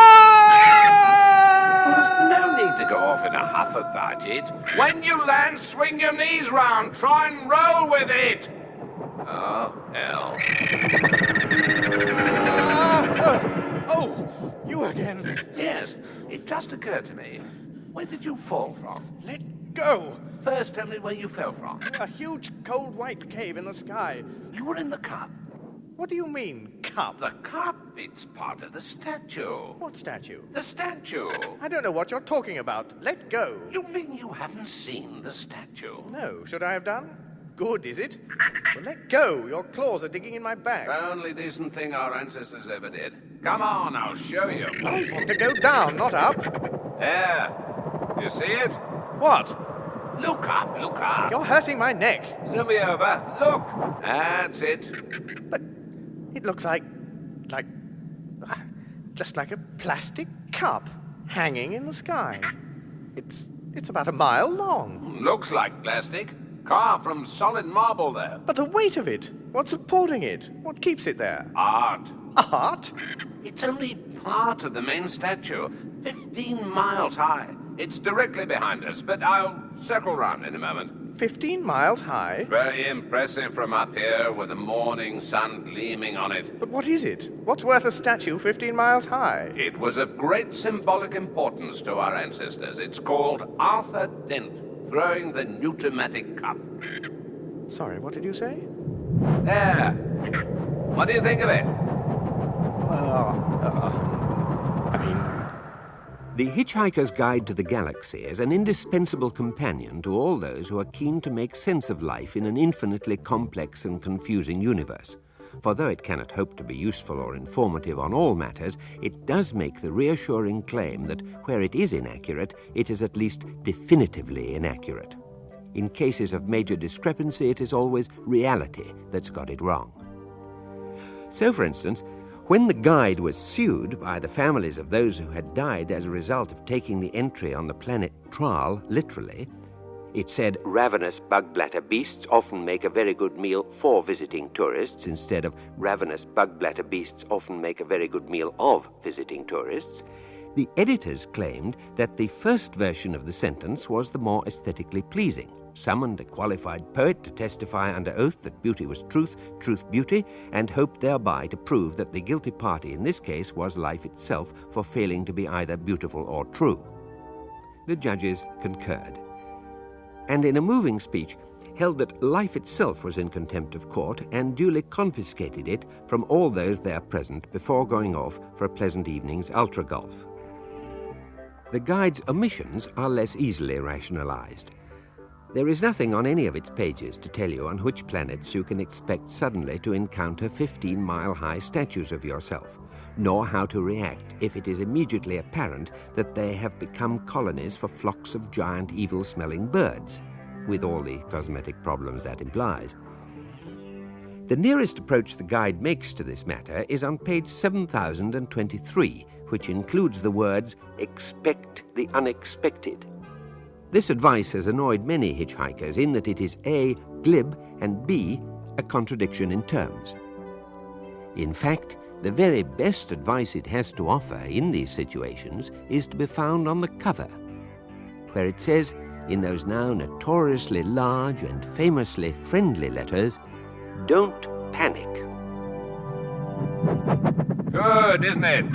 Well, there's no need to go off in a huff about it. When you land, swing your knees round. Try and roll with it. Oh, hell. Oh, you again. Yes, it just occurred to me. Where did you fall from? Let go. First, tell me where you fell from. A huge, cold, white cave in the sky. You were in the cup. What do you mean, cup? The cup, it's part of the statue. What statue? The statue. I don't know what you're talking about. Let go. You mean you haven't seen the statue? No. Should I have done? Good, is it? Well, let go. Your claws are digging in my back. The only decent thing our ancestors ever did. Come on, I'll show you. I want to go down, not up. There. You see it? What? Look up, look up. You're hurting my neck. Zoom me over. Look. That's it. But it looks like just like a plastic cup hanging in the sky. It's about a mile long. Looks like plastic. Carved from solid marble there. But the weight of it. What's supporting it? What keeps it there? Art. Art? It's only part of the main statue. 15 miles high. It's directly behind us, but I'll circle round in a moment. 15 miles high? Very impressive from up here with the morning sun gleaming on it. But what is it? What's worth a statue 15 miles high? It was of great symbolic importance to our ancestors. It's called Arthur Dent, throwing the Nutrimatic Cup. Sorry, what did you say? There. What do you think of it? The Hitchhiker's Guide to the Galaxy is an indispensable companion to all those who are keen to make sense of life in an infinitely complex and confusing universe. For though it cannot hope to be useful or informative on all matters, it does make the reassuring claim that where it is inaccurate, it is at least definitively inaccurate. In cases of major discrepancy, it is always reality that's got it wrong. So, for instance, when the guide was sued by the families of those who had died as a result of taking the entry on the planet Tral literally, it said ravenous bug-bladder beasts often make a very good meal for visiting tourists instead of ravenous bug-bladder beasts often make a very good meal of visiting tourists. The editors claimed that the first version of the sentence was the more aesthetically pleasing, summoned a qualified poet to testify under oath that beauty was truth, truth beauty, and hoped thereby to prove that the guilty party in this case was life itself for failing to be either beautiful or true. The judges concurred. And in a moving speech, held that life itself was in contempt of court and duly confiscated it from all those there present before going off for a pleasant evening's ultra-golf. The guide's omissions are less easily rationalized. There is nothing on any of its pages to tell you on which planets you can expect suddenly to encounter 15-mile-high statues of yourself, nor how to react if it is immediately apparent that they have become colonies for flocks of giant evil-smelling birds, with all the cosmetic problems that implies. The nearest approach the guide makes to this matter is on page 7023, which includes the words, "Expect the unexpected." This advice has annoyed many hitchhikers in that it is A, glib, and B, a contradiction in terms. In fact, the very best advice it has to offer in these situations is to be found on the cover, where it says, in those now notoriously large and famously friendly letters, "Don't panic." Good, isn't it?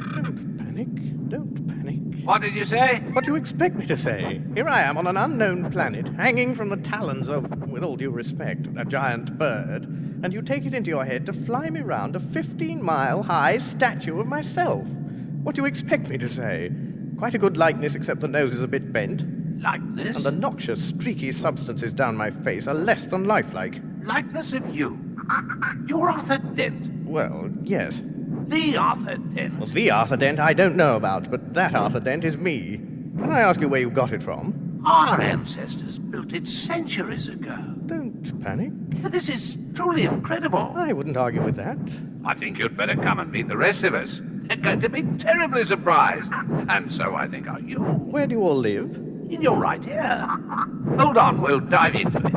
Don't panic. What did you say? What do you expect me to say? Here I am on an unknown planet, hanging from the talons of, with all due respect, a giant bird, and you take it into your head to fly me round a 15-mile-high statue of myself. What do you expect me to say? Quite a good likeness, except the nose is a bit bent. Likeness? And the noxious, streaky substances down my face are less than lifelike. Likeness of you? You're Arthur Dent. Well, yes. The Arthur Dent? Well, the Arthur Dent I don't know about, but that Arthur Dent is me. Can I ask you where you got it from? Our ancestors built it centuries ago. Don't panic. But this is truly incredible. I wouldn't argue with that. I think you'd better come and meet the rest of us. They're going to be terribly surprised. And so I think are you. Where do you all live? In your right ear. Hold on, we'll dive into it.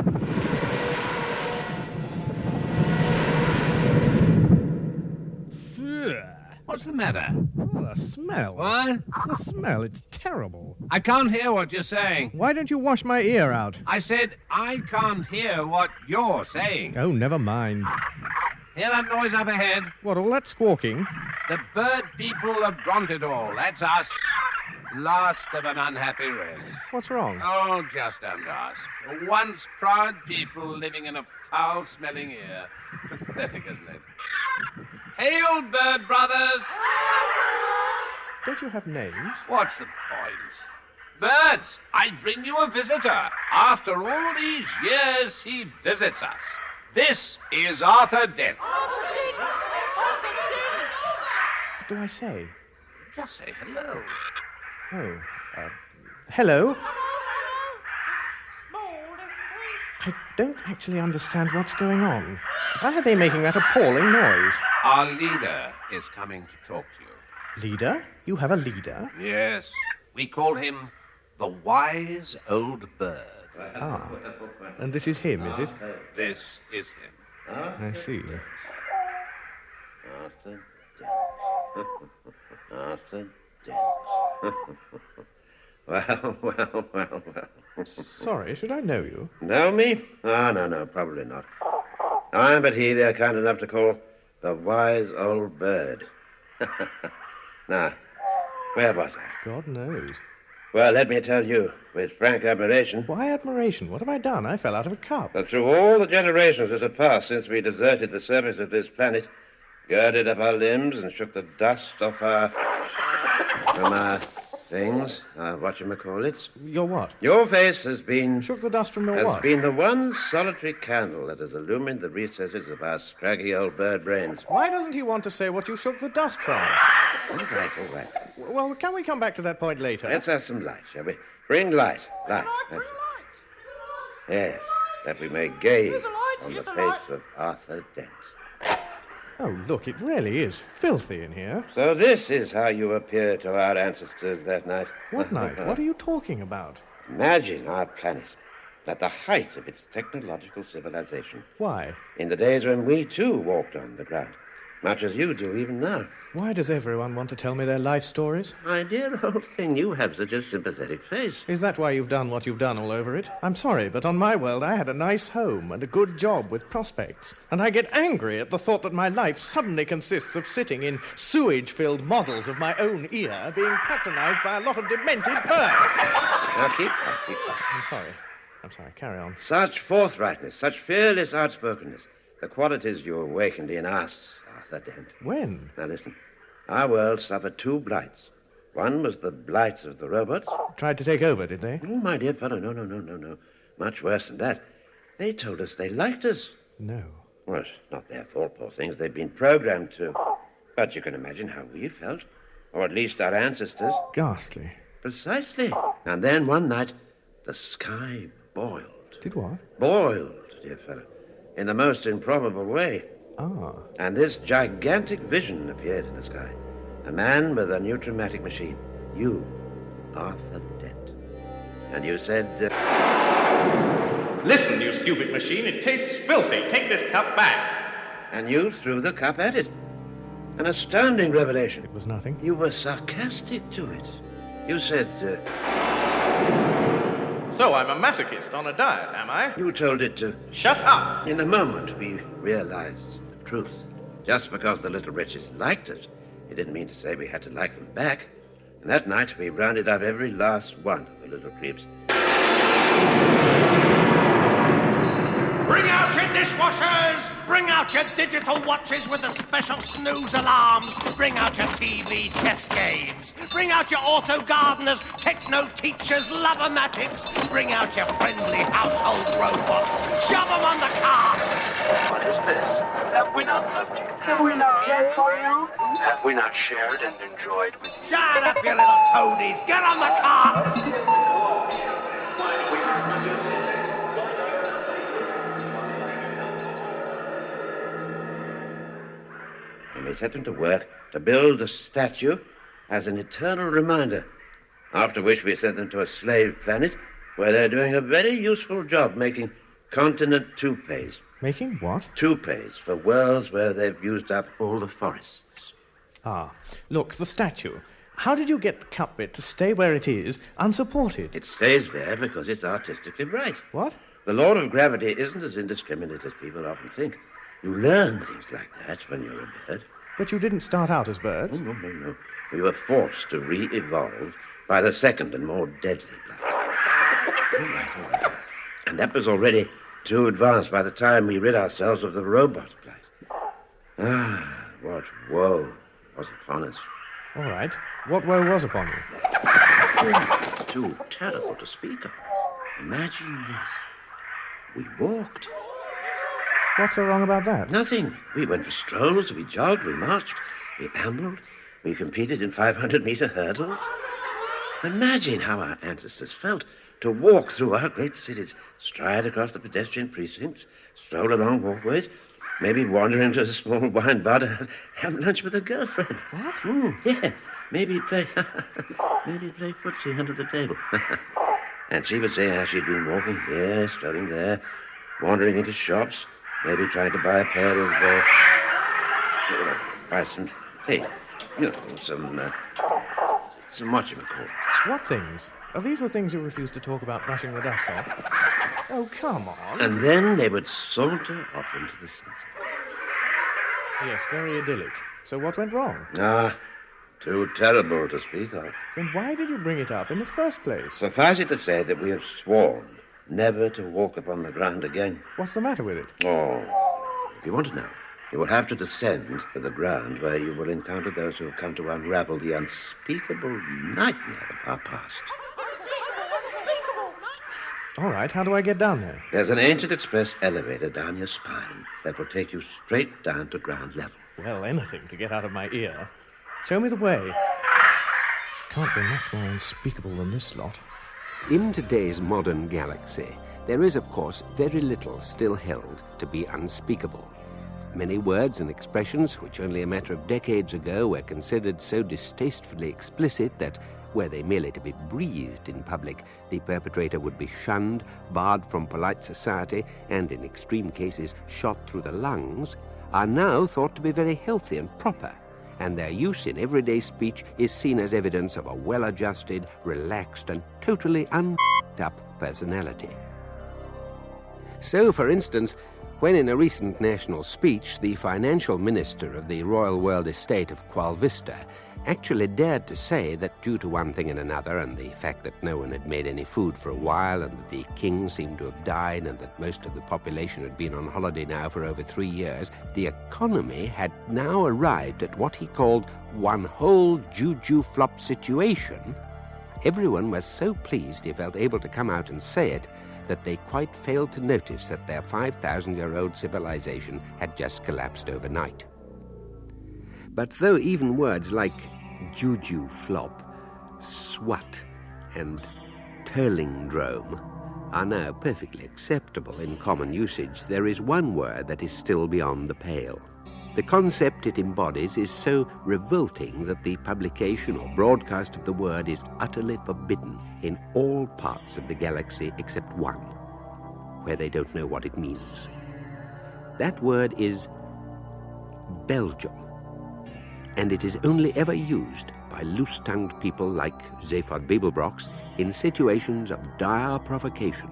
What's the matter? Oh, the smell. What? The smell, it's terrible. I can't hear what you're saying. Why don't you wash my ear out? I said I can't hear what you're saying. Oh, never mind. Hear that noise up ahead? What, all that squawking? The bird people of Brontedall, that's us. Last of an unhappy race. What's wrong? Oh, just don't ask. Once proud people living in a foul-smelling ear. Pathetic, isn't it? Hail, bird brothers! Don't you have names? What's the point? Birds, I bring you a visitor. After all these years, he visits us. This is Arthur Dent. What do I say? Just say hello. Oh, hello? I don't actually understand what's going on. Why are they making that appalling noise? Our leader is coming to talk to you. Leader? You have a leader? Yes. We call him the Wise Old Bird. Ah. And this is him, is it? This is him. I see. Arthur Dent. Arthur Dent. Well. Sorry, should I know you? Know me? Oh, no, probably not. I am but he they're kind enough to call the Wise Old Bird. Now, where was I? God knows. Well, let me tell you, with frank admiration... Why admiration? What have I done? I fell out of a cup. That through all the generations that have passed since we deserted the surface of this planet, girded up our limbs and shook the dust off from our things, whatchamacallits. Your what? Your face has been... Shook the dust from your has what? been the one solitary candle that has illumined the recesses of our scraggy old bird brains. Why doesn't he want to say what you shook the dust from? All right. Well, can we come back to that point later? Let's have some light, shall we? Bring light. Light. Yes, that we may gaze on the face of Arthur Dent. Oh, look, it really is filthy in here. So this is how you appeared to our ancestors that night. What night? What are you talking about? Imagine our planet at the height of its technological civilization. Why? In the days when we, too, walked on the ground, much as you do even now. Why does everyone want to tell me their life stories? My dear old thing, you have such a sympathetic face. Is that why you've done what you've done all over it? I'm sorry, but on my world I had a nice home and a good job with prospects. And I get angry at the thought that my life suddenly consists of sitting in sewage-filled models of my own ear being patronized by a lot of demented birds. Now keep quiet. I'm sorry. I'm sorry, carry on. Such forthrightness, such fearless outspokenness, the qualities you awakened in us, Arthur Dent. When? Now listen, our world suffered two blights. One was the blight of the robots. Tried to take over, did they? Oh, my dear fellow, no. Much worse than that. They told us they liked us. No. Well, it's not their fault, poor things. They've been programmed to. But you can imagine how we felt. Or at least our ancestors. Ghastly. Precisely. And then one night, the sky boiled. Did what? Boiled, dear fellow. In the most improbable way. Ah. And this gigantic vision appeared in the sky. A man with a new traumatic machine. You, Arthur Dent. And you said... Listen, you stupid machine, it tastes filthy. Take this cup back. And you threw the cup at it. An astounding revelation. It was nothing. You were sarcastic to it. You said... So I'm a masochist on a diet, am I? You told it to... Shut up! In a moment, we realized the truth. Just because the little wretches liked us, it didn't mean to say we had to like them back. And that night, we rounded up every last one of the little creeps. Bring out your dishwashers! Bring out your digital watches with the special snooze alarms! Bring out your TV chess games! Bring out your auto gardeners, techno teachers, love-o-matics! Bring out your friendly household robots! Shove them on the carts! What is this? Have we not loved you? Have we not cared for you? Have we not shared and enjoyed with you? Shut up, you little toadies! Get on the carts! And we set them to work to build a statue as an eternal reminder. After which we sent them to a slave planet where they're doing a very useful job making continent toupees. Making what? Toupees for worlds where they've used up all the forests. Ah, look, the statue. How did you get the cup bit to stay where it is, unsupported? It stays there because it's artistically right. What? The law of gravity isn't as indiscriminate as people often think. You learn things like that when you're a bird. But you didn't start out as birds. Oh, no. We were forced to re-evolve by the second and more deadly blight. All right. And that was already too advanced by the time we rid ourselves of the robot blight. Ah, what woe was upon us. All right. What woe was upon you? Too terrible to speak of. Imagine this. We walked. What's so wrong about that? Nothing. We went for strolls, we jogged, we marched, we ambled, we competed in 500-meter hurdles. Imagine how our ancestors felt to walk through our great cities, stride across the pedestrian precincts, stroll along walkways, maybe wander into a small wine bar to have lunch with a girlfriend. What? Yeah. Maybe play footsie under the table. And she would say how she'd been walking here, strolling there, wandering into shops, maybe trying to buy a pair of, buy some things. Some whatchamacallit. What things? Are these the things you refuse to talk about brushing the dust off? Oh, come on. And then they would saunter off into the sunset. Yes, very idyllic. So what went wrong? Too terrible to speak of. Then why did you bring it up in the first place? Suffice it to say that we have sworn never to walk upon the ground again. What's the matter with it? Oh, if you want to know, you will have to descend to the ground where you will encounter those who have come to unravel the unspeakable nightmare of our past. All right, how do I get down there? There's an ancient express elevator down your spine that will take you straight down to ground level. Well, anything to get out of my ear. Show me the way. Can't be much more unspeakable than this lot. In today's modern galaxy, there is, of course, very little still held to be unspeakable. Many words and expressions which only a matter of decades ago were considered so distastefully explicit that, were they merely to be breathed in public, the perpetrator would be shunned, barred from polite society, and in extreme cases shot through the lungs, are now thought to be very healthy and proper, and their use in everyday speech is seen as evidence of a well-adjusted, relaxed, and totally up personality. So, for instance, When in a recent national speech, the financial minister of the Royal World Estate of Qual Vista actually dared to say that due to one thing and another, and the fact that no one had made any food for a while, and that the king seemed to have died, and that most of the population had been on holiday now for over 3 years, the economy had now arrived at what he called one whole juju flop situation. Everyone was so pleased he felt able to come out and say it that they quite failed to notice that their 5,000-year-old civilization had just collapsed overnight. But though even words like juju flop, swat, and turlingdrome are now perfectly acceptable in common usage, there is one word that is still beyond the pale. The concept it embodies is so revolting that the publication or broadcast of the word is utterly forbidden in all parts of the galaxy except one, where they don't know what it means. That word is Belgium, and it is only ever used by loose-tongued people like Zaphod Beeblebrox in situations of dire provocation,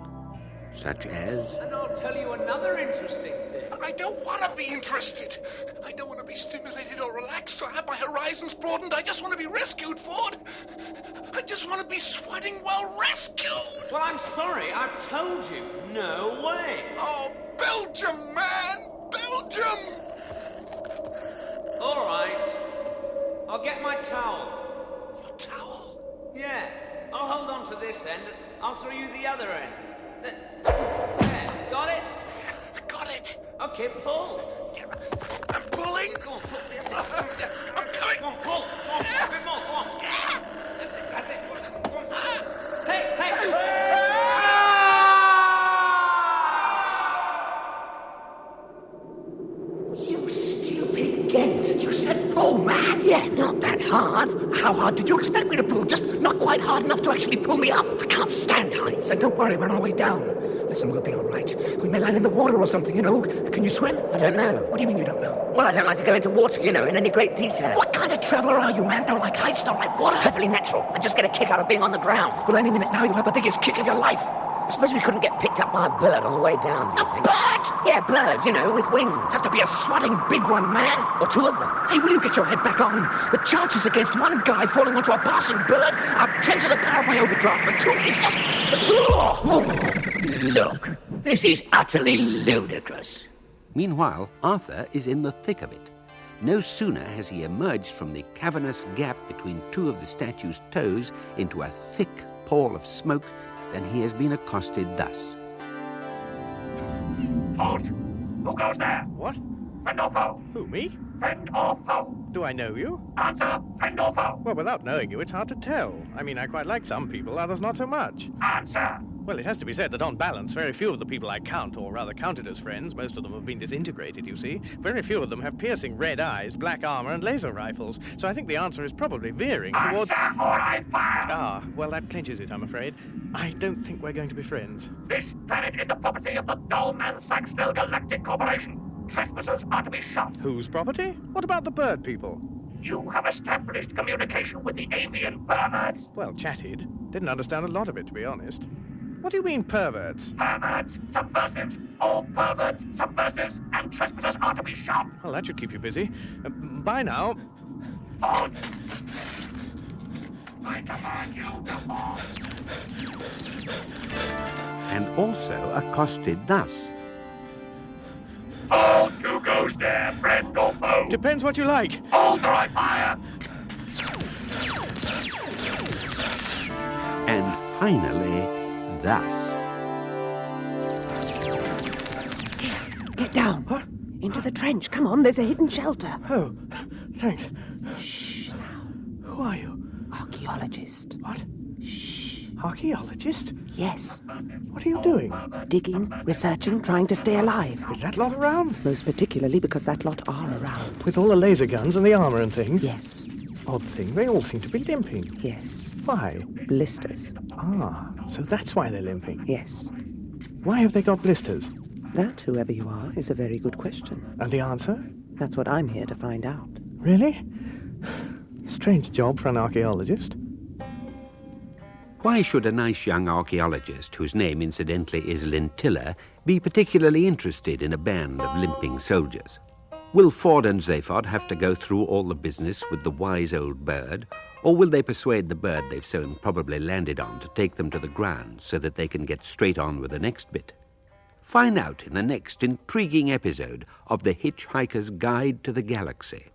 such as... And I'll tell you another interesting thing. I don't want to be interested. I don't want to be stimulated or relaxed or have my horizons broadened. I just want to be rescued, Ford. I just want to be sweating while rescued. Well, I'm sorry. I've told you. No way. Oh, Belgium, man. Belgium. All right. I'll get my towel. Your towel? Yeah. I'll hold on to this end. I'll throw you the other end. There. Got it? Got it. Okay, pull. I'm pulling. Go on, pull. I'm coming. Go on, pull. Go on, a bit more. Go on. That's it. Go on. Hey. You stupid gent. You said pull, man. Yeah, not that hard. How hard did you expect me to pull? Just not quite hard enough to actually pull me up. I can't stand heights. Then don't worry, we're on our way down. Listen, we'll be all right. We may land in the water or something, you know. Can you swim? I don't know. What do you mean you don't know? Well, I don't like to go into water, you know, in any great detail. What kind of traveller are you, man? Don't like heights, don't like water? Perfectly natural. I just get a kick out of being on the ground. Well, any minute now you'll have the biggest kick of your life. I suppose we couldn't get picked up by a bird on the way down, do you think? Bird? Yeah, bird, you know, with wings. Have to be a swatting big one, man. Or two of them. Hey, will you get your head back on? The chances against one guy falling onto a passing bird are 10 to the power of my overdraft, but two is just... Look, this is utterly ludicrous. Meanwhile, Arthur is in the thick of it. No sooner has he emerged from the cavernous gap between two of the statue's toes into a thick pall of smoke than he has been accosted thus. Halt! Who goes there? What? Friend or foe? Who, me? Friend or foe? Do I know you? Answer, friend or foe? Well, without knowing you, it's hard to tell. I mean, I quite like some people, others not so much. Answer. Well, it has to be said that on balance, very few of the people I count, or rather counted as friends, most of them have been disintegrated, you see. Very few of them have piercing red eyes, black armor, and laser rifles. So I think the answer is probably veering towards... Answer or I fire! Ah, well, that clinches it, I'm afraid. I don't think we're going to be friends. This planet is the property of the Dullman Saxville Galactic Corporation. Trespassers are to be shot. Whose property? What about the bird people? You have established communication with the avian perverts. Well, chatted. Didn't understand a lot of it, to be honest. What do you mean, perverts? Perverts, subversives. All perverts, subversives, and trespassers are to be shot. Well, that should keep you busy. Bye now. On. I command you to fall. And also accosted thus. Hold, who goes there, friend or foe? Depends what you like. Hold or I fire. And finally, thus. Get down. What? Into the trench. Come on, there's a hidden shelter. Oh, thanks. Shh, now. Who are you? Archaeologist. What? Archaeologist? Yes. What are you doing? Digging, researching, trying to stay alive. Is that lot around? Most particularly because that lot are around. With all the laser guns and the armor and things? Yes. Odd thing, they all seem to be limping. Yes. Why? Blisters. Ah, so that's why they're limping. Yes. Why have they got blisters? That, whoever you are, is a very good question. And the answer? That's what I'm here to find out. Really? Strange job for an archaeologist. Why should a nice young archaeologist, whose name incidentally is Lintilla, be particularly interested in a band of limping soldiers? Will Ford and Zaphod have to go through all the business with the wise old bird, or will they persuade the bird they've so improbably landed on to take them to the ground so that they can get straight on with the next bit? Find out in the next intriguing episode of The Hitchhiker's Guide to the Galaxy.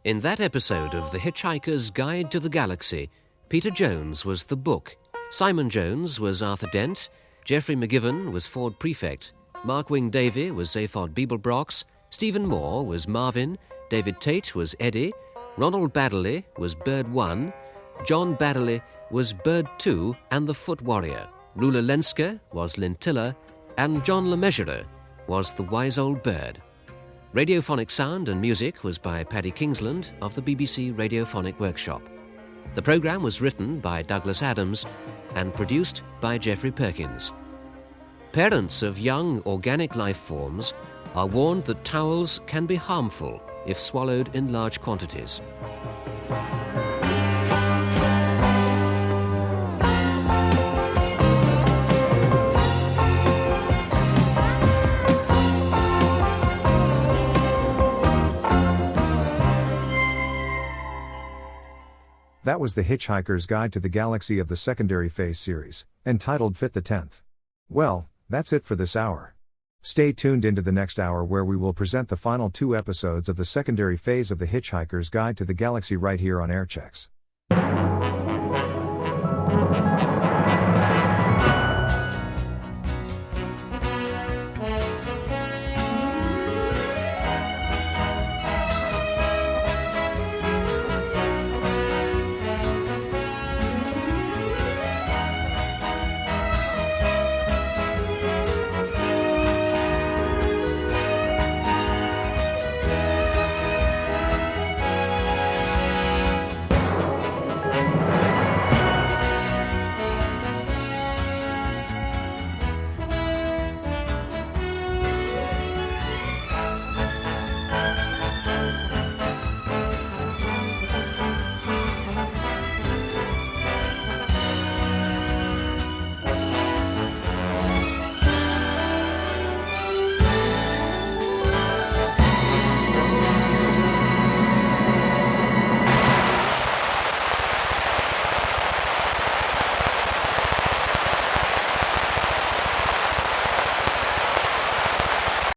In that episode of The Hitchhiker's Guide to the Galaxy, Peter Jones was the book, Simon Jones was Arthur Dent, Geoffrey McGivern was Ford Prefect, Mark Wing Davy was Zaphod Beeblebrox, Stephen Moore was Marvin, David Tate was Eddie, Ronald Baddeley was Bird 1, John Baddeley was Bird 2 and the Foot Warrior, Rula Lenska was Lintilla, and John LeMessurier was the Wise Old Bird. Radiophonic sound and music was by Paddy Kingsland of the BBC Radiophonic Workshop. The programme was written by Douglas Adams and produced by Geoffrey Perkins. Parents of young organic life forms are warned that towels can be harmful if swallowed in large quantities. That was The Hitchhiker's Guide to the Galaxy of the Secondary Phase series, entitled Fit the 10th. Well, that's it for this hour. Stay tuned into the next hour where we will present the final 2 episodes of the secondary phase of The Hitchhiker's Guide to the Galaxy right here on Airchecks.